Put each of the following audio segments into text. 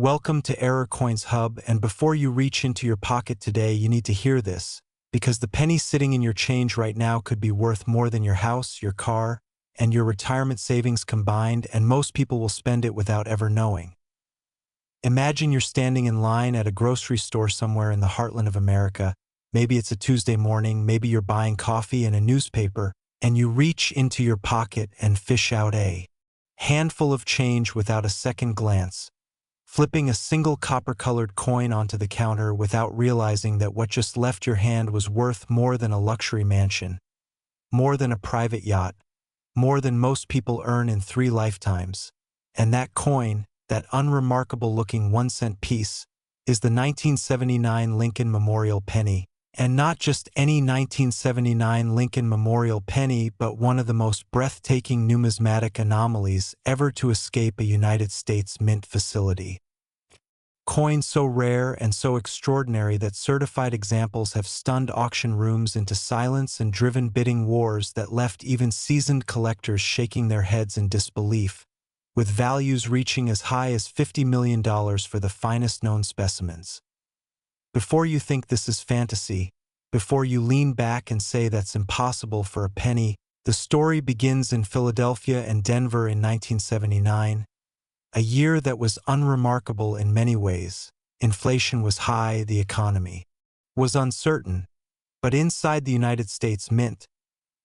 Welcome to Error Coins Hub, and before you reach into your pocket today, you need to hear this, because the penny sitting in your change right now could be worth more than your house, your car, and your retirement savings combined, and most people will spend it without ever knowing. Imagine you're standing in line at a grocery store somewhere in the heartland of America. Maybe it's a Tuesday morning, maybe you're buying coffee and a newspaper, and you reach into your pocket and fish out a handful of change without a second glance, flipping a single copper-colored coin onto the counter without realizing that what just left your hand was worth more than a luxury mansion, more than a private yacht, more than most people earn in 3 lifetimes. And that coin, that unremarkable-looking 1-cent piece, is the 1979 Lincoln Memorial Penny. And not just any 1979 Lincoln Memorial Penny, but one of the most breathtaking numismatic anomalies ever to escape a United States mint facility. Coins so rare and so extraordinary that certified examples have stunned auction rooms into silence and driven bidding wars that left even seasoned collectors shaking their heads in disbelief, with values reaching as high as $50 million for the finest known specimens. Before you think this is fantasy, before you lean back and say that's impossible for a penny, the story begins in Philadelphia and Denver in 1979, a year that was unremarkable in many ways. Inflation was high, the economy was uncertain, but inside the United States Mint,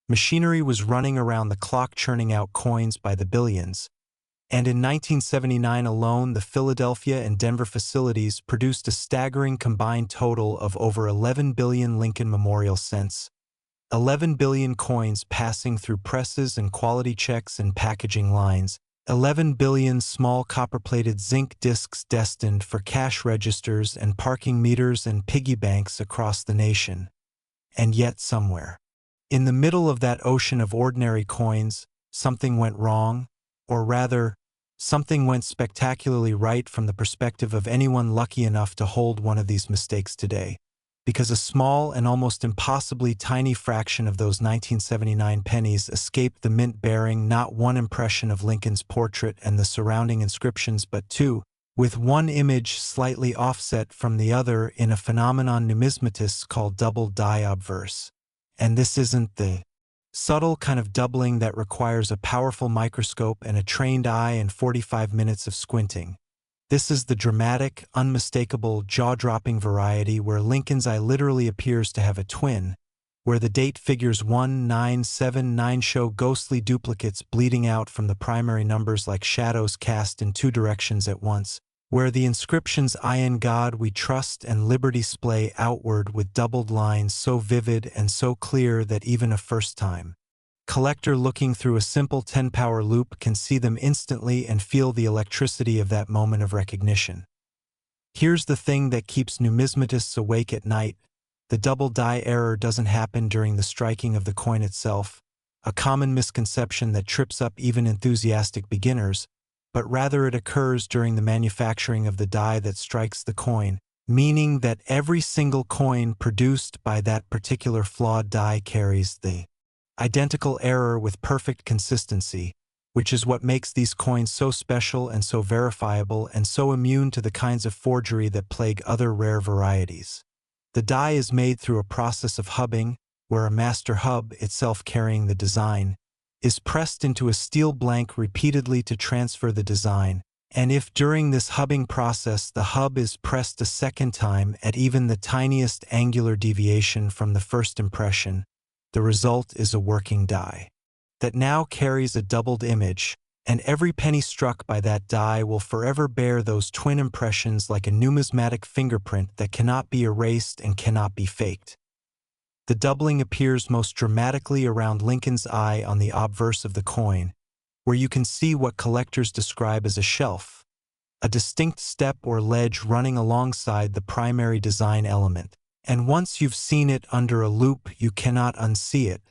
machinery was running around the clock churning out coins by the billions. And in 1979 alone, the Philadelphia and Denver facilities produced a staggering combined total of over 11 billion Lincoln Memorial cents, 11 billion coins passing through presses and quality checks and packaging lines, 11 billion small copper-plated zinc discs destined for cash registers and parking meters and piggy banks across the nation. And yet somewhere, in the middle of that ocean of ordinary coins, something went wrong. Or rather, something went spectacularly right from the perspective of anyone lucky enough to hold one of these mistakes today, because a small and almost impossibly tiny fraction of those 1979 pennies escaped the mint bearing not one impression of Lincoln's portrait and the surrounding inscriptions but 2, with one image slightly offset from the other in a phenomenon numismatists call double die obverse. And this isn't the subtle kind of doubling that requires a powerful microscope and a trained eye and 45 minutes of squinting. This is the dramatic, unmistakable, jaw-dropping variety where Lincoln's eye literally appears to have a twin, where the date figures 1979 show ghostly duplicates bleeding out from the primary numbers like shadows cast in 2 directions at once, where the inscriptions "I in God we trust" and "Liberty" splay outward with doubled lines so vivid and so clear that even a first-time collector looking through a simple 10-power loop can see them instantly and feel the electricity of that moment of recognition. Here's the thing that keeps numismatists awake at night. The double die error doesn't happen during the striking of the coin itself, a common misconception that trips up even enthusiastic beginners, but rather it occurs during the manufacturing of the die that strikes the coin, meaning that every single coin produced by that particular flawed die carries the identical error with perfect consistency, which is what makes these coins so special and so verifiable and so immune to the kinds of forgery that plague other rare varieties. The die is made through a process of hubbing, where a master hub, itself carrying the design, is pressed into a steel blank repeatedly to transfer the design, and if during this hubbing process the hub is pressed a second time at even the tiniest angular deviation from the first impression, the result is a working die that now carries a doubled image, and every penny struck by that die will forever bear those twin impressions like a numismatic fingerprint that cannot be erased and cannot be faked. The doubling appears most dramatically around Lincoln's eye on the obverse of the coin, where you can see what collectors describe as a shelf, a distinct step or ledge running alongside the primary design element. And once you've seen it under a loop, you cannot unsee it,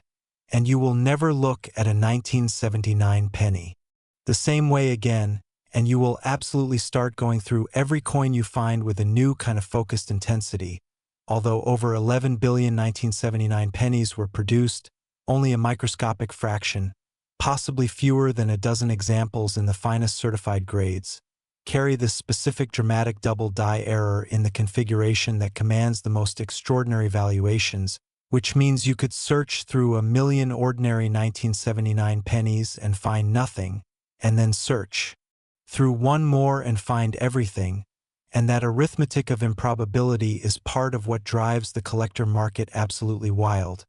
and you will never look at a 1979 penny the same way again, and you will absolutely start going through every coin you find with a new kind of focused intensity. Although over 11 billion 1979 pennies were produced, only a microscopic fraction, possibly fewer than a dozen examples in the finest certified grades, carry this specific dramatic double die error in the configuration that commands the most extraordinary valuations, which means you could search through a million ordinary 1979 pennies and find nothing, and then search through one more and find everything, and that arithmetic of improbability is part of what drives the collector market absolutely wild.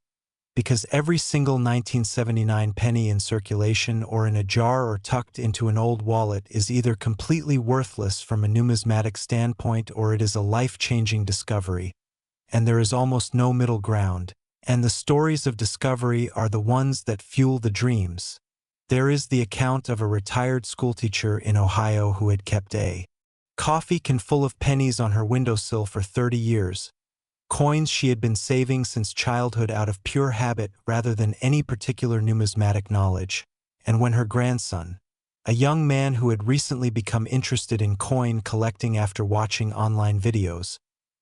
Because every single 1979 penny in circulation or in a jar or tucked into an old wallet is either completely worthless from a numismatic standpoint or it is a life-changing discovery, and there is almost no middle ground, and the stories of discovery are the ones that fuel the dreams. There is the account of a retired schoolteacher in Ohio who had kept a coffee can full of pennies on her windowsill for 30 years, coins she had been saving since childhood out of pure habit rather than any particular numismatic knowledge, and when her grandson, a young man who had recently become interested in coin collecting after watching online videos,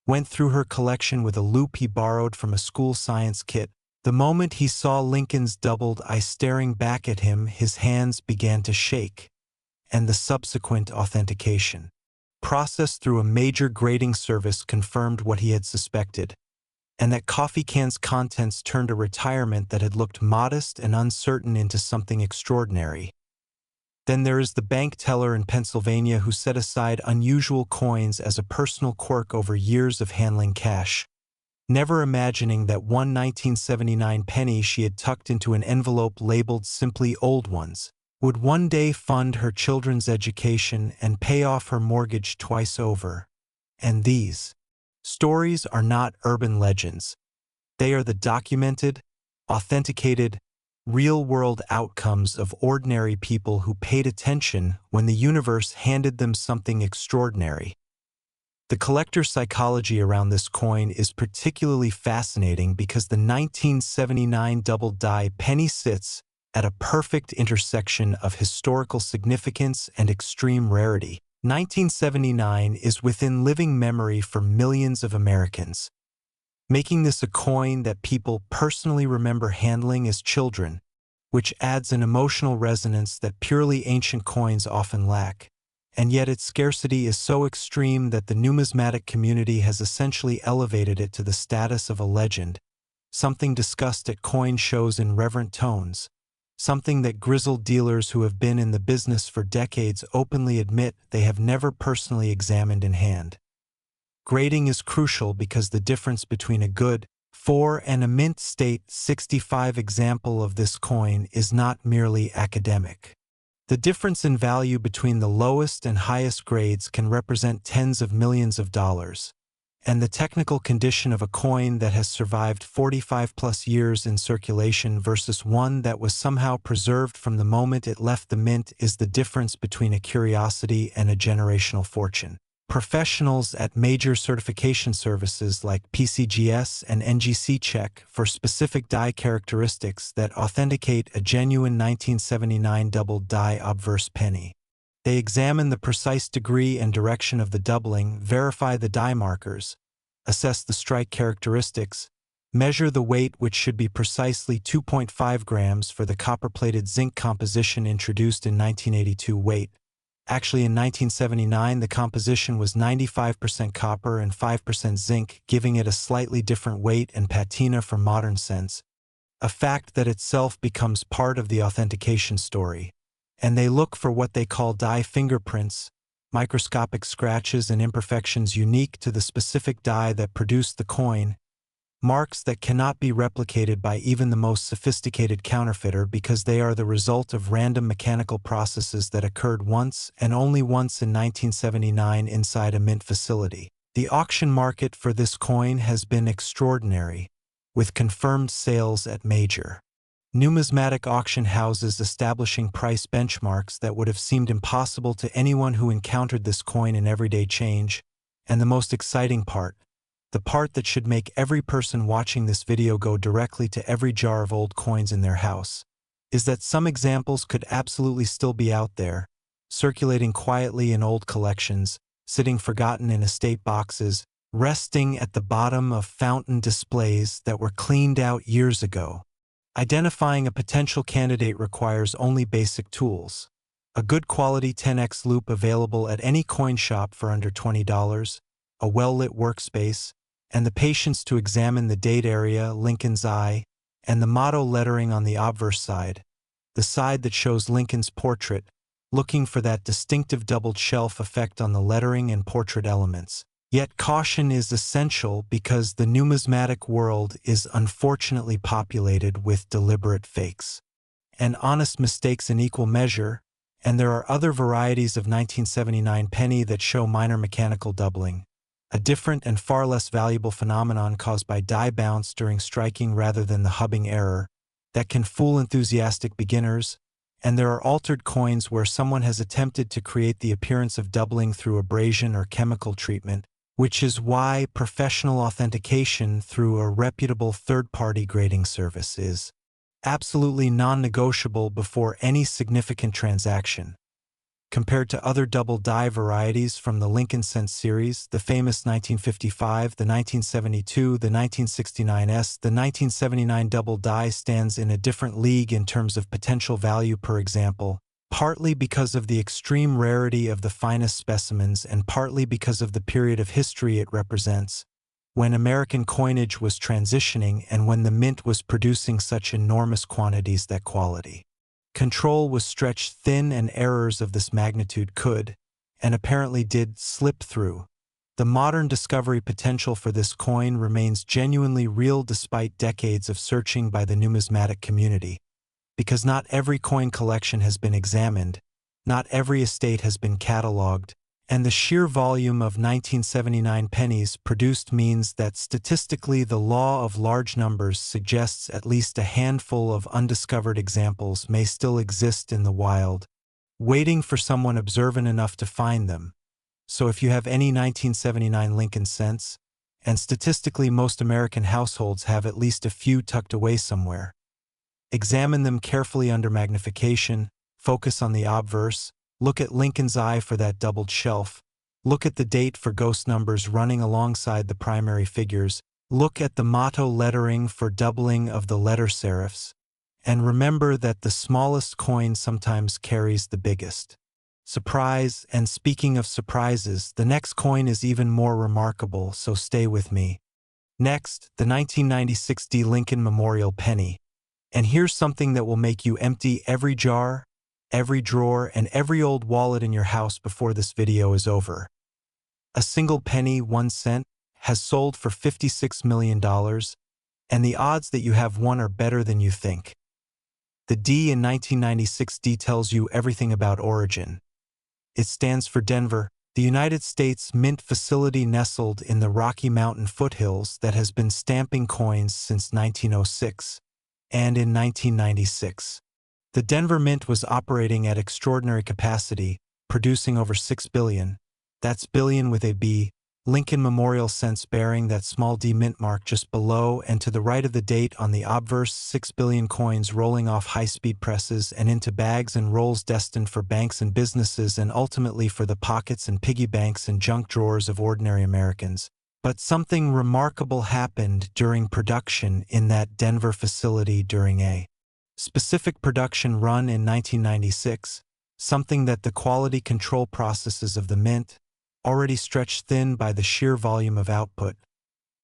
went through her collection with a loupe he borrowed from a school science kit, the moment he saw Lincoln's doubled eye staring back at him, his hands began to shake, and the subsequent authentication process through a major grading service confirmed what he had suspected, and that coffee can's contents turned a retirement that had looked modest and uncertain into something extraordinary. Then there is the bank teller in Pennsylvania who set aside unusual coins as a personal quirk over years of handling cash, never imagining that one 1979 penny she had tucked into an envelope labeled simply old ones would one day fund her children's education and pay off her mortgage twice over. And these stories are not urban legends. They are the documented, authenticated, real-world outcomes of ordinary people who paid attention when the universe handed them something extraordinary. The collector's psychology around this coin is particularly fascinating because the 1979 double die penny sits at a perfect intersection of historical significance and extreme rarity. 1979 is within living memory for millions of Americans, making this a coin that people personally remember handling as children, which adds an emotional resonance that purely ancient coins often lack. And yet its scarcity is so extreme that the numismatic community has essentially elevated it to the status of a legend, something discussed at coin shows in reverent tones, something that grizzled dealers who have been in the business for decades openly admit they have never personally examined in hand. Grading is crucial because the difference between a good 4 and a mint state 65 example of this coin is not merely academic. The difference in value between the lowest and highest grades can represent tens of millions of dollars, and the technical condition of a coin that has survived 45+ years in circulation versus one that was somehow preserved from the moment it left the mint is the difference between a curiosity and a generational fortune. Professionals at major certification services like PCGS and NGC check for specific die characteristics that authenticate a genuine 1979 double die obverse penny. They examine the precise degree and direction of the doubling, verify the die markers, assess the strike characteristics, measure the weight, which should be precisely 2.5 grams for the copper-plated zinc composition introduced in 1982 weight. Actually, in 1979, the composition was 95% copper and 5% zinc, giving it a slightly different weight and patina for modern sense, a fact that itself becomes part of the authentication story. And they look for what they call die fingerprints, microscopic scratches and imperfections unique to the specific die that produced the coin, marks that cannot be replicated by even the most sophisticated counterfeiter because they are the result of random mechanical processes that occurred once and only once in 1979 inside a mint facility. The auction market for this coin has been extraordinary, with confirmed sales at major numismatic auction houses establishing price benchmarks that would have seemed impossible to anyone who encountered this coin in everyday change, and the most exciting part, the part that should make every person watching this video go directly to every jar of old coins in their house, is that some examples could absolutely still be out there, circulating quietly in old collections, sitting forgotten in estate boxes, resting at the bottom of fountain displays that were cleaned out years ago. Identifying a potential candidate requires only basic tools: A good quality 10x loop available at any coin shop for under $20, a well-lit workspace, and the patience to examine the date area, Lincoln's eye, and the motto lettering on the obverse side, the side that shows Lincoln's portrait, looking for that distinctive doubled shelf effect on the lettering and portrait elements. Yet caution is essential because the numismatic world is unfortunately populated with deliberate fakes and honest mistakes in equal measure, and there are other varieties of 1979 penny that show minor mechanical doubling, a different and far less valuable phenomenon caused by die bounce during striking rather than the hubbing error, that can fool enthusiastic beginners, and there are altered coins where someone has attempted to create the appearance of doubling through abrasion or chemical treatment, which is why professional authentication through a reputable third-party grading service is absolutely non-negotiable before any significant transaction. Compared to other double die varieties from the Lincoln Cent series, the famous 1955, the 1972, the 1969s, the 1979 double die stands in a different league in terms of potential value per example, partly because of the extreme rarity of the finest specimens and partly because of the period of history it represents, when American coinage was transitioning and when the mint was producing such enormous quantities that quality control was stretched thin and errors of this magnitude could, and apparently did, slip through. The modern discovery potential for this coin remains genuinely real despite decades of searching by the numismatic community, because not every coin collection has been examined, not every estate has been catalogued, and the sheer volume of 1979 pennies produced means that statistically the law of large numbers suggests at least a handful of undiscovered examples may still exist in the wild, waiting for someone observant enough to find them. So if you have any 1979 Lincoln Cents, and statistically most American households have at least a few tucked away somewhere, examine them carefully under magnification, focus on the obverse, look at Lincoln's eye for that doubled shelf, look at the date for ghost numbers running alongside the primary figures, look at the motto lettering for doubling of the letter serifs, and remember that the smallest coin sometimes carries the biggest surprise. And speaking of surprises, the next coin is even more remarkable, so stay with me. Next, the 1996 Lincoln Memorial Penny. And here's something that will make you empty every jar, every drawer, and every old wallet in your house before this video is over. A single penny, 1 cent, has sold for $56 million, and the odds that you have one are better than you think. The D in 1996 D tells you everything about origin. It stands for Denver, the United States mint facility nestled in the Rocky Mountain foothills that has been stamping coins since 1906, and in 1996. The Denver Mint was operating at extraordinary capacity, producing over 6 billion, that's billion with a B, Lincoln Memorial Cents bearing that small d mint mark just below and to the right of the date on the obverse, 6 billion coins rolling off high-speed presses and into bags and rolls destined for banks and businesses and ultimately for the pockets and piggy banks and junk drawers of ordinary Americans. But something remarkable happened during production in that Denver facility during a specific production run in 1996, something that the quality control processes of the mint, already stretched thin by the sheer volume of output,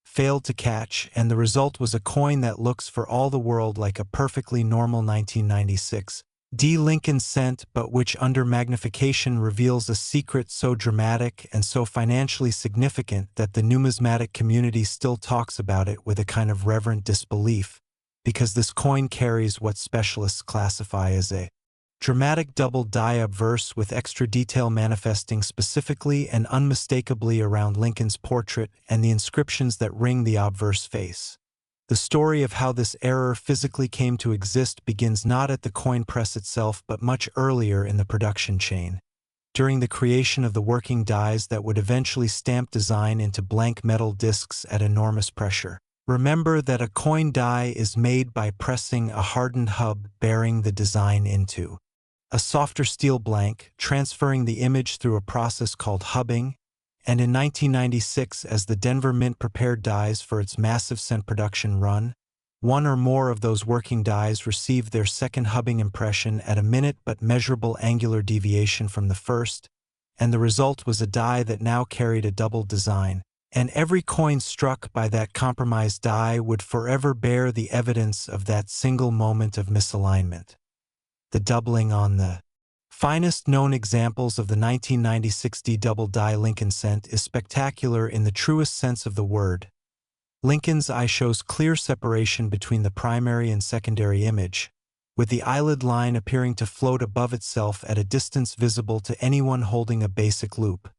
failed to catch, and the result was a coin that looks for all the world like a perfectly normal 1996 D Lincoln Cent, but which under magnification reveals a secret so dramatic and so financially significant that the numismatic community still talks about it with a kind of reverent disbelief, because this coin carries what specialists classify as a dramatic double die obverse with extra detail manifesting specifically and unmistakably around Lincoln's portrait and the inscriptions that ring the obverse face. The story of how this error physically came to exist begins not at the coin press itself but much earlier in the production chain, during the creation of the working dies that would eventually stamp design into blank metal discs at enormous pressure. Remember that a coin die is made by pressing a hardened hub bearing the design into a softer steel blank, transferring the image through a process called hubbing, and in 1996, as the Denver Mint prepared dies for its massive cent production run, One or more of those working dies received their second hubbing impression at a minute but measurable angular deviation from the first, and the result was a die that now carried a double design, and every coin struck by that compromised die would forever bear the evidence of that single moment of misalignment. The doubling on the finest known examples of the 1996 D-double die Lincoln cent is spectacular in the truest sense of the word. Lincoln's eye shows clear separation between the primary and secondary image, with the eyelid line appearing to float above itself at a distance visible to anyone holding a basic loupe.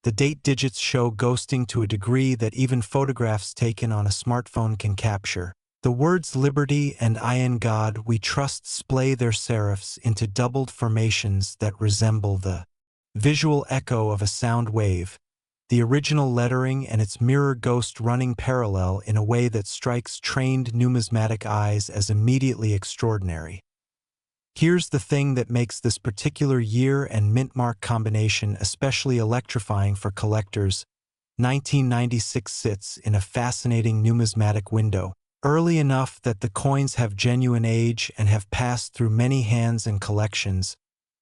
The date digits show ghosting to a degree that even photographs taken on a smartphone can capture. The words liberty and I in God we trust splay their serifs into doubled formations that resemble the visual echo of a sound wave, the original lettering and its mirror ghost running parallel in a way that strikes trained numismatic eyes as immediately extraordinary. Here's the thing that makes this particular year and mint mark combination especially electrifying for collectors. 1996 sits in a fascinating numismatic window, early enough that the coins have genuine age and have passed through many hands and collections,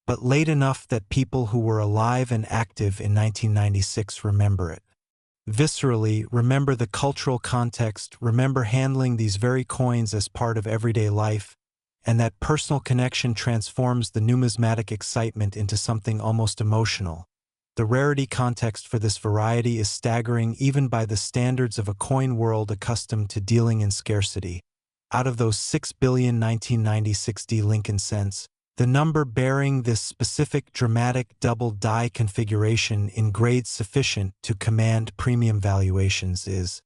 but late enough that people who were alive and active in 1996 remember it. Viscerally, remember the cultural context, remember handling these very coins as part of everyday life, and that personal connection transforms the numismatic excitement into something almost emotional. The rarity context for this variety is staggering even by the standards of a coin world accustomed to dealing in scarcity. Out of those 6 billion 1996 D Lincoln cents, the number bearing this specific dramatic double die configuration in grades sufficient to command premium valuations is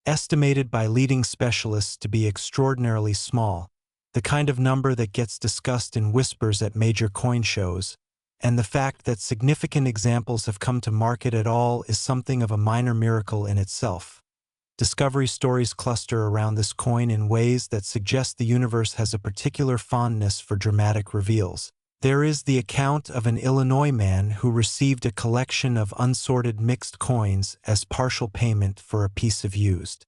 estimated by leading specialists to be extraordinarily small, the kind of number that gets discussed in whispers at major coin shows, and the fact that significant examples have come to market at all is something of a minor miracle in itself. Discovery stories cluster around this coin in ways that suggest the universe has a particular fondness for dramatic reveals. There is the account of an Illinois man who received a collection of unsorted mixed coins as partial payment for a piece of used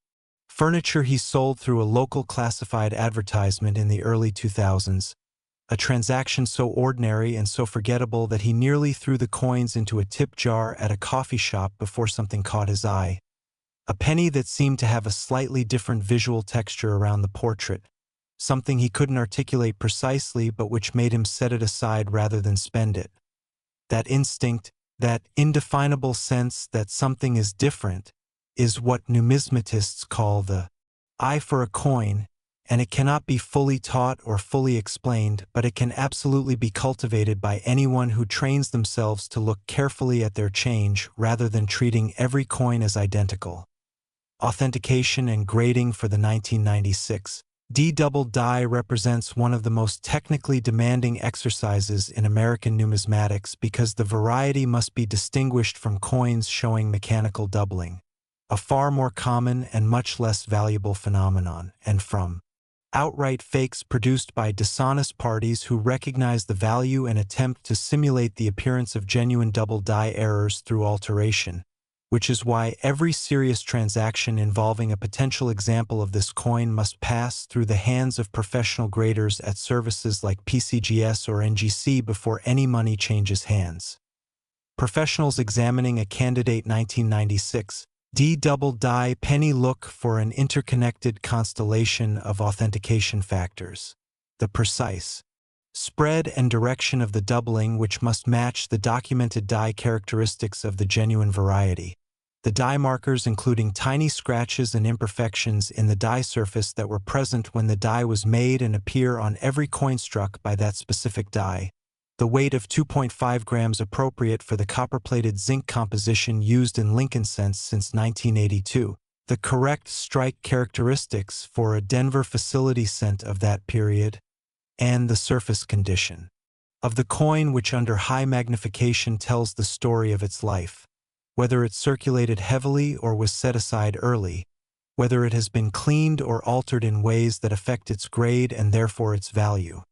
furniture he sold through a local classified advertisement in the early 2000s, a transaction so ordinary and so forgettable that he nearly threw the coins into a tip jar at a coffee shop before something caught his eye. A penny that seemed to have a slightly different visual texture around the portrait, something he couldn't articulate precisely but which made him set it aside rather than spend it. That instinct, that indefinable sense that something is different, is what numismatists call the eye for a coin, and it cannot be fully taught or fully explained, but it can absolutely be cultivated by anyone who trains themselves to look carefully at their change rather than treating every coin as identical. Authentication and grading for the 1996 D-double die represents one of the most technically demanding exercises in American numismatics because the variety must be distinguished from coins showing mechanical doubling, a far more common and much less valuable phenomenon, and from outright fakes produced by dishonest parties who recognize the value and attempt to simulate the appearance of genuine double die errors through alteration, which is why every serious transaction involving a potential example of this coin must pass through the hands of professional graders at services like PCGS or NGC before any money changes hands. Professionals examining a candidate 1996 D-double die penny look for an interconnected constellation of authentication factors. The precise spread and direction of the doubling which must match the documented die characteristics of the genuine variety. The die markers including tiny scratches and imperfections in the die surface that were present when the die was made and appear on every coin struck by that specific die. The weight of 2.5 grams appropriate for the copper-plated zinc composition used in Lincoln cents since 1982. The correct strike characteristics for a Denver facility cent of that period, and the surface condition of the coin which under high magnification tells the story of its life, whether it circulated heavily or was set aside early, whether it has been cleaned or altered in ways that affect its grade and therefore its value.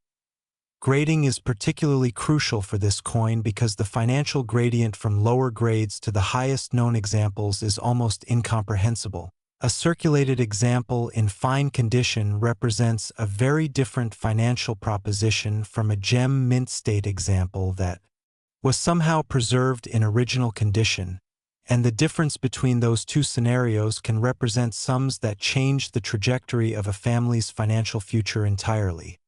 Grading is particularly crucial for this coin because the financial gradient from lower grades to the highest known examples is almost incomprehensible. A circulated example in fine condition represents a very different financial proposition from a gem mint state example that was somehow preserved in original condition, and the difference between those two scenarios can represent sums that change the trajectory of a family's financial future entirely.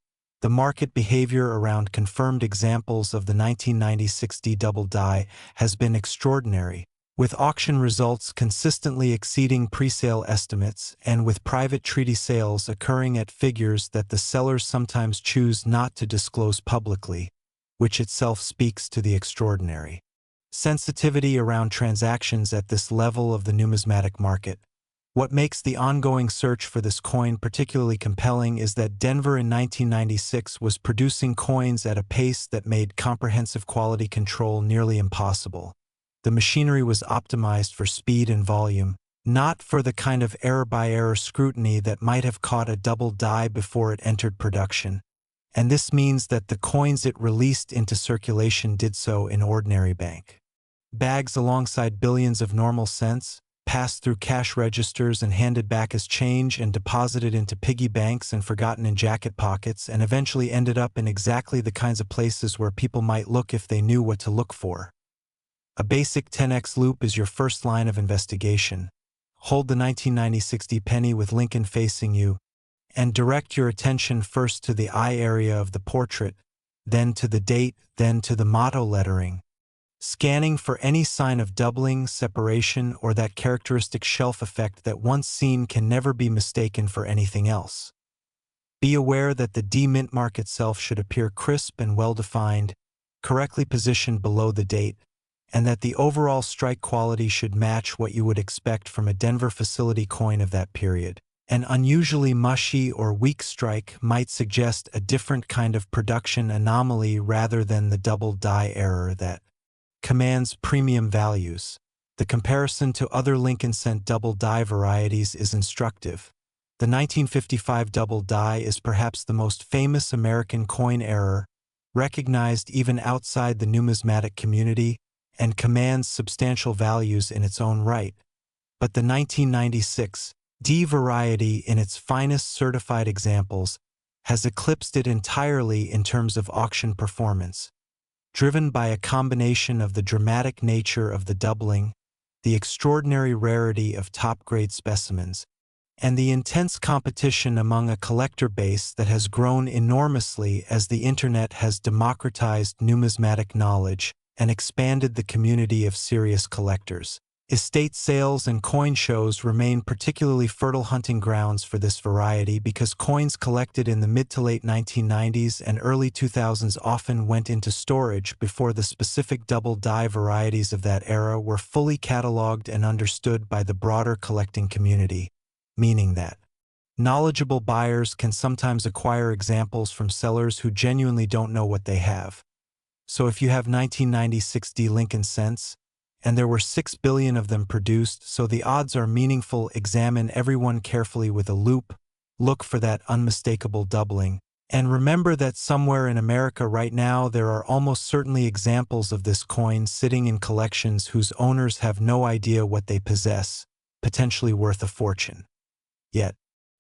The market behavior around confirmed examples of the 1996 D double die has been extraordinary, with auction results consistently exceeding presale estimates and with private treaty sales occurring at figures that the sellers sometimes choose not to disclose publicly, which itself speaks to the extraordinary sensitivity around transactions at this level of the numismatic market. What makes the ongoing search for this coin particularly compelling is that Denver in 1996 was producing coins at a pace that made comprehensive quality control nearly impossible. The machinery was optimized for speed and volume, not for the kind of error-by-error scrutiny that might have caught a double die before it entered production. And this means that the coins it released into circulation did so in ordinary bank bags alongside billions of normal cents, passed through cash registers and handed back as change and deposited into piggy banks and forgotten in jacket pockets, and eventually ended up in exactly the kinds of places where people might look if they knew what to look for. A basic 10x loop is your first line of investigation. Hold the 1996 D penny with Lincoln facing you, and direct your attention first to the eye area of the portrait, then to the date, then to the motto lettering, scanning for any sign of doubling, separation, or that characteristic shelf effect that once seen can never be mistaken for anything else. Be aware that the D mint mark itself should appear crisp and well-defined, correctly positioned below the date, and that the overall strike quality should match what you would expect from a Denver facility coin of that period. An unusually mushy or weak strike might suggest a different kind of production anomaly rather than the double die error that commands premium values. The comparison to other Lincoln cent double die varieties is instructive. The 1955 double die is perhaps the most famous American coin error, recognized even outside the numismatic community, and commands substantial values in its own right. But the 1996 D variety in its finest certified examples has eclipsed it entirely in terms of auction performance, driven by a combination of the dramatic nature of the doubling, the extraordinary rarity of top-grade specimens, and the intense competition among a collector base that has grown enormously as the Internet has democratized numismatic knowledge and expanded the community of serious collectors. Estate sales and coin shows remain particularly fertile hunting grounds for this variety because coins collected in the mid to late 1990s and early 2000s often went into storage before the specific double die varieties of that era were fully cataloged and understood by the broader collecting community, meaning that knowledgeable buyers can sometimes acquire examples from sellers who genuinely don't know what they have. So if you have 1996 D Lincoln cents, and there were 6 billion of them produced, so the odds are meaningful. Examine everyone carefully with a loupe, look for that unmistakable doubling, and remember that somewhere in America right now there are almost certainly examples of this coin sitting in collections whose owners have no idea what they possess, potentially worth a fortune. Yet,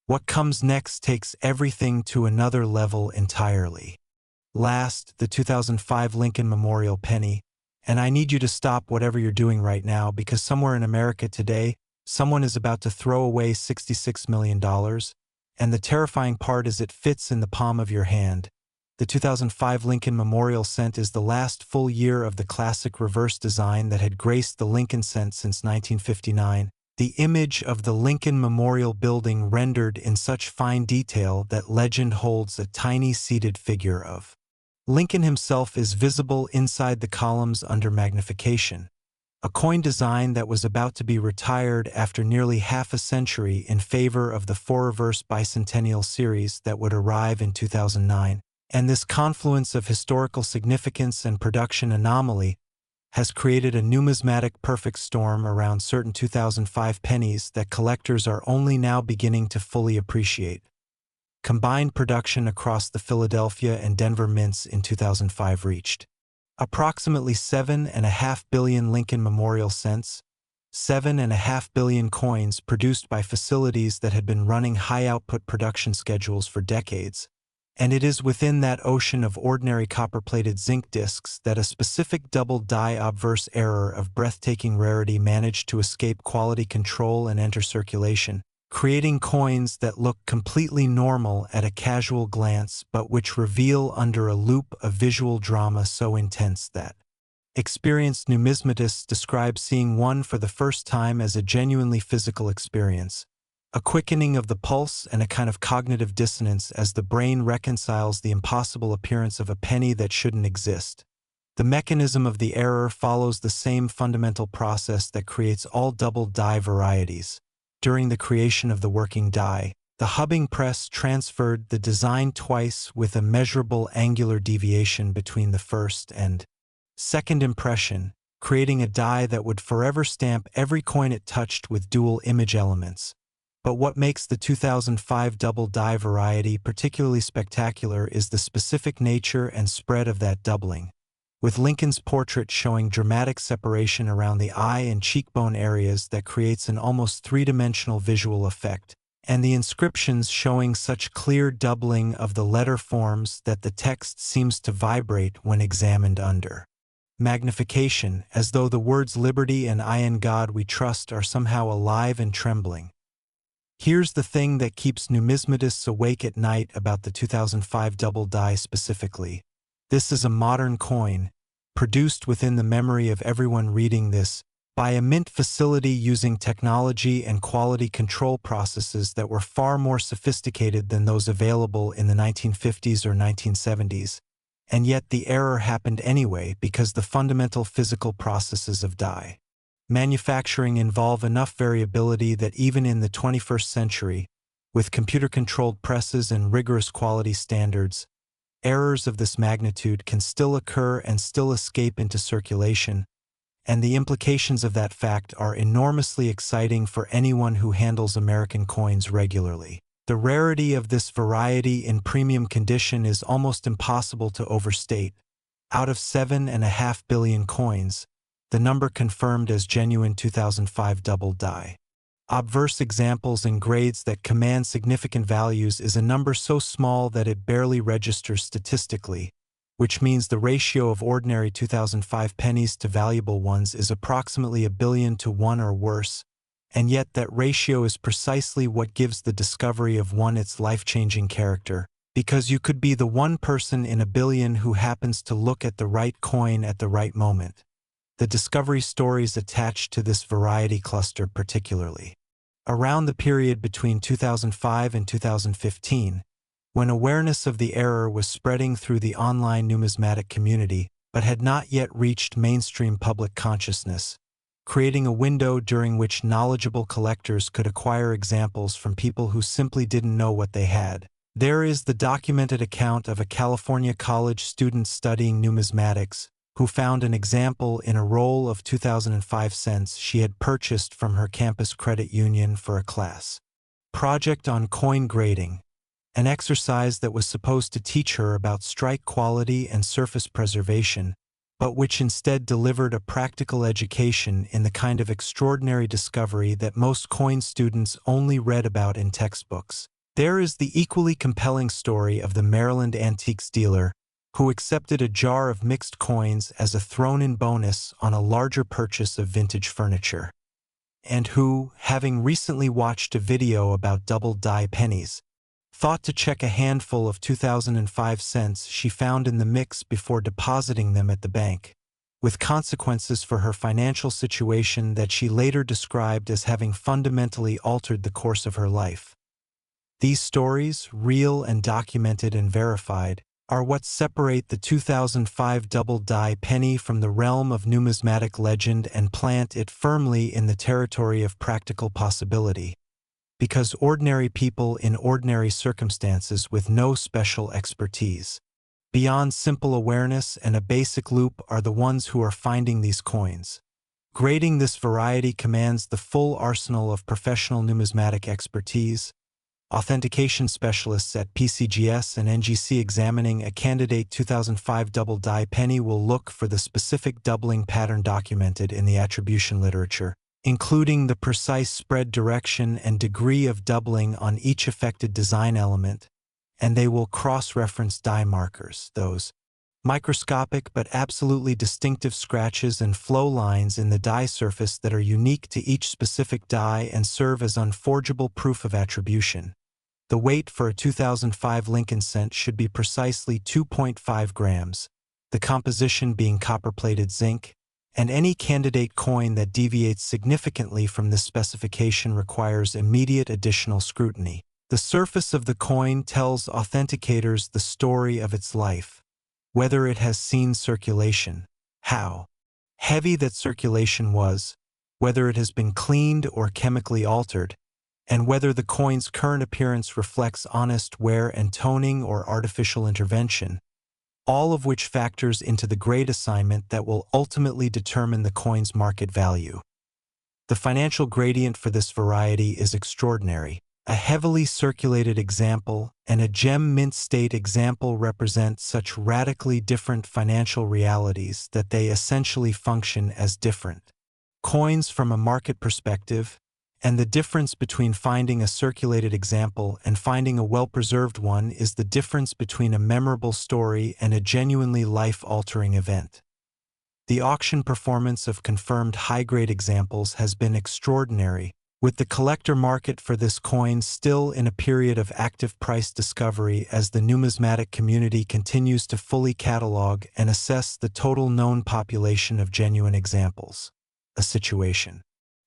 what comes next takes everything to another level entirely. Last, the 2005 Lincoln Memorial Penny. And I need you to stop whatever you're doing right now because somewhere in America today, someone is about to throw away $66 million, and the terrifying part is it fits in the palm of your hand. The 2005 Lincoln Memorial Cent is the last full year of the classic reverse design that had graced the Lincoln Cent since 1959, the image of the Lincoln Memorial Building rendered in such fine detail that legend holds a tiny seated figure of Lincoln himself is visible inside the columns under magnification, a coin design that was about to be retired after nearly half a century in favor of the 4 reverse bicentennial series that would arrive in 2009, and this confluence of historical significance and production anomaly has created a numismatic perfect storm around certain 2005 pennies that collectors are only now beginning to fully appreciate. Combined production across the Philadelphia and Denver mints in 2005 reached approximately 7.5 billion Lincoln Memorial cents, 7.5 billion coins produced by facilities that had been running high-output production schedules for decades. And it is within that ocean of ordinary copper-plated zinc discs that a specific double-die obverse error of breathtaking rarity managed to escape quality control and enter circulation, creating coins that look completely normal at a casual glance but which reveal under a loop a visual drama so intense that experienced numismatists describe seeing one for the first time as a genuinely physical experience, a quickening of the pulse and a kind of cognitive dissonance as the brain reconciles the impossible appearance of a penny that shouldn't exist. The mechanism of the error follows the same fundamental process that creates all double die varieties. During the creation of the working die, the hubbing press transferred the design twice with a measurable angular deviation between the first and second impression, creating a die that would forever stamp every coin it touched with dual image elements. But what makes the 2005 double die variety particularly spectacular is the specific nature and spread of that doubling, with Lincoln's portrait showing dramatic separation around the eye and cheekbone areas that creates an almost three-dimensional visual effect, and the inscriptions showing such clear doubling of the letter forms that the text seems to vibrate when examined under magnification, as though the words liberty and I in God we trust are somehow alive and trembling. Here's the thing that keeps numismatists awake at night about the 2005 double die specifically. This is a modern coin, produced within the memory of everyone reading this, by a mint facility using technology and quality control processes that were far more sophisticated than those available in the 1950s or 1970s. And yet the error happened anyway because the fundamental physical processes of die manufacturing involve enough variability that even in the 21st century, with computer-controlled presses and rigorous quality standards, errors of this magnitude can still occur and still escape into circulation, and the implications of that fact are enormously exciting for anyone who handles American coins regularly. The rarity of this variety in premium condition is almost impossible to overstate. Out of 7.5 billion coins, the number confirmed as genuine 2005 double die obverse examples and grades that command significant values is a number so small that it barely registers statistically, which means the ratio of ordinary 2005 pennies to valuable ones is approximately 1 billion to 1 or worse, and yet that ratio is precisely what gives the discovery of one its life-changing character, because you could be the one person in 1 billion who happens to look at the right coin at the right moment. The discovery stories attached to this variety cluster particularly. Around the period between 2005 and 2015, when awareness of the error was spreading through the online numismatic community but had not yet reached mainstream public consciousness, creating a window during which knowledgeable collectors could acquire examples from people who simply didn't know what they had. There is the documented account of a California college student studying numismatics who found an example in a roll of 2005 cents she had purchased from her campus credit union for a class project on coin grading, an exercise that was supposed to teach her about strike quality and surface preservation, but which instead delivered a practical education in the kind of extraordinary discovery that most coin students only read about in textbooks. There is the equally compelling story of the Maryland antiques dealer who accepted a jar of mixed coins as a thrown-in bonus on a larger purchase of vintage furniture, and who, having recently watched a video about double die pennies, thought to check a handful of 2005 cents she found in the mix before depositing them at the bank, with consequences for her financial situation that she later described as having fundamentally altered the course of her life. These stories, real and documented and verified, are what separate the 2005 double die penny from the realm of numismatic legend and plant it firmly in the territory of practical possibility, because ordinary people in ordinary circumstances with no special expertise, beyond simple awareness and a basic loop, are the ones who are finding these coins. Grading this variety commands the full arsenal of professional numismatic expertise. Authentication specialists at PCGS and NGC examining a candidate 2005 double die penny will look for the specific doubling pattern documented in the attribution literature, including the precise spread direction and degree of doubling on each affected design element, and they will cross-reference die markers, those microscopic but absolutely distinctive scratches and flow lines in the die surface that are unique to each specific die and serve as unforgeable proof of attribution. The weight for a 2005 Lincoln cent should be precisely 2.5 grams, the composition being copper-plated zinc, and any candidate coin that deviates significantly from this specification requires immediate additional scrutiny. The surface of the coin tells authenticators the story of its life, whether it has seen circulation, how heavy that circulation was, whether it has been cleaned or chemically altered, and whether the coin's current appearance reflects honest wear and toning or artificial intervention, all of which factors into the grade assignment that will ultimately determine the coin's market value. The financial gradient for this variety is extraordinary. A heavily circulated example and a gem mint state example represent such radically different financial realities that they essentially function as different coins from a market perspective, and the difference between finding a circulated example and finding a well-preserved one is the difference between a memorable story and a genuinely life-altering event. The auction performance of confirmed high-grade examples has been extraordinary, with the collector market for this coin still in a period of active price discovery as the numismatic community continues to fully catalog and assess the total known population of genuine examples. A situation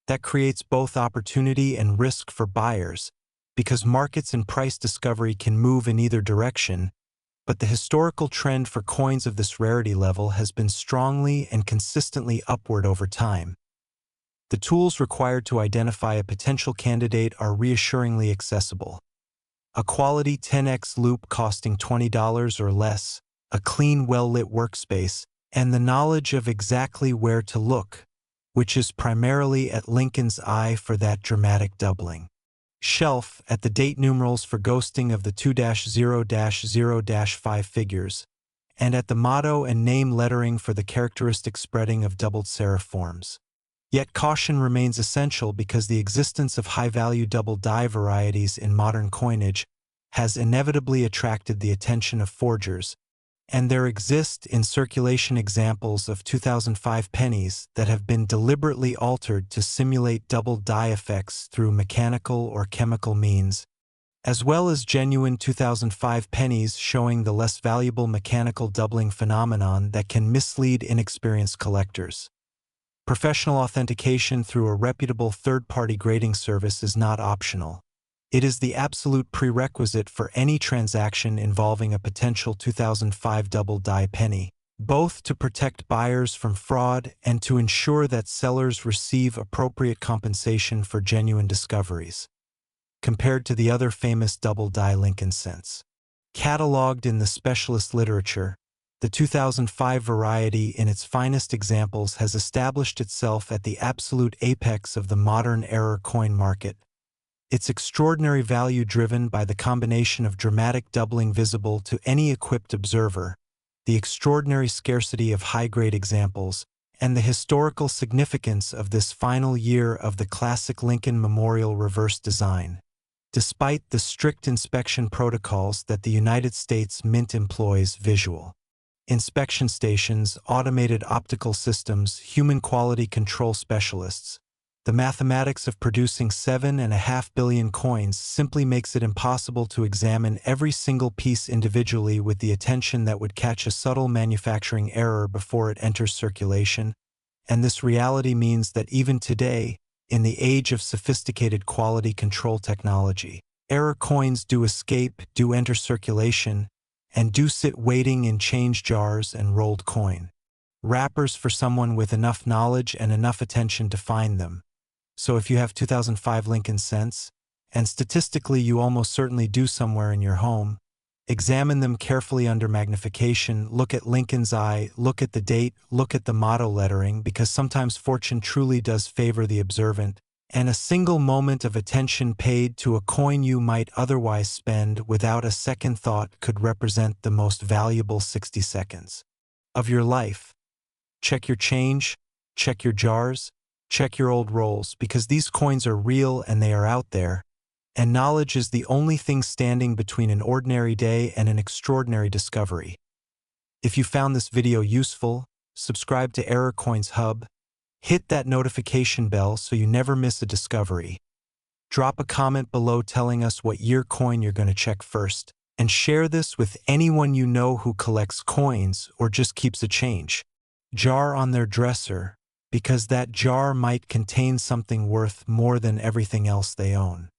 that creates both opportunity and risk for buyers, because markets and price discovery can move in either direction, but the historical trend for coins of this rarity level has been strongly and consistently upward over time. The tools required to identify a potential candidate are reassuringly accessible. A quality 10x loupe costing $20 or less, a clean, well-lit workspace, and the knowledge of exactly where to look, which is primarily at Lincoln's eye for that dramatic doubling. Shelf at the date numerals for ghosting of the 2-0-0-5 figures, and at the motto and name lettering for the characteristic spreading of doubled serif forms. Yet caution remains essential because the existence of high-value double die varieties in modern coinage has inevitably attracted the attention of forgers, and there exist in circulation examples of 2005 pennies that have been deliberately altered to simulate double die effects through mechanical or chemical means, as well as genuine 2005 pennies showing the less valuable mechanical doubling phenomenon that can mislead inexperienced collectors. Professional authentication through a reputable third-party grading service is not optional. It is the absolute prerequisite for any transaction involving a potential 2005 double die penny, both to protect buyers from fraud and to ensure that sellers receive appropriate compensation for genuine discoveries. Compared to the other famous double die Lincoln cents cataloged in the specialist literature, the 2005 variety in its finest examples has established itself at the absolute apex of the modern era coin market. Its extraordinary value driven by the combination of dramatic doubling visible to any equipped observer, the extraordinary scarcity of high-grade examples, and the historical significance of this final year of the classic Lincoln Memorial reverse design. Despite the strict inspection protocols that the United States Mint employs, visual inspection stations, automated optical systems, human quality control specialists, the mathematics of producing 7.5 billion coins simply makes it impossible to examine every single piece individually with the attention that would catch a subtle manufacturing error before it enters circulation, and this reality means that even today, in the age of sophisticated quality control technology, error coins do escape, do enter circulation, and do sit waiting in change jars and rolled coin wrappers for someone with enough knowledge and enough attention to find them. So if you have 2005 Lincoln cents, and statistically you almost certainly do somewhere in your home, examine them carefully under magnification, look at Lincoln's eye, look at the date, look at the motto lettering, because sometimes fortune truly does favor the observant, and a single moment of attention paid to a coin you might otherwise spend without a second thought could represent the most valuable 60 seconds of your life. Check your change, check your jars, Check your old rolls, because these coins are real and they are out there, and knowledge is the only thing standing between an ordinary day and an extraordinary discovery. If you found this video useful, subscribe to Error Coins Hub, hit that notification bell so you never miss a discovery. Drop a comment below telling us what year coin you're going to check first, and share this with anyone you know who collects coins or just keeps a change jar on their dresser, because that jar might contain something worth more than everything else they own.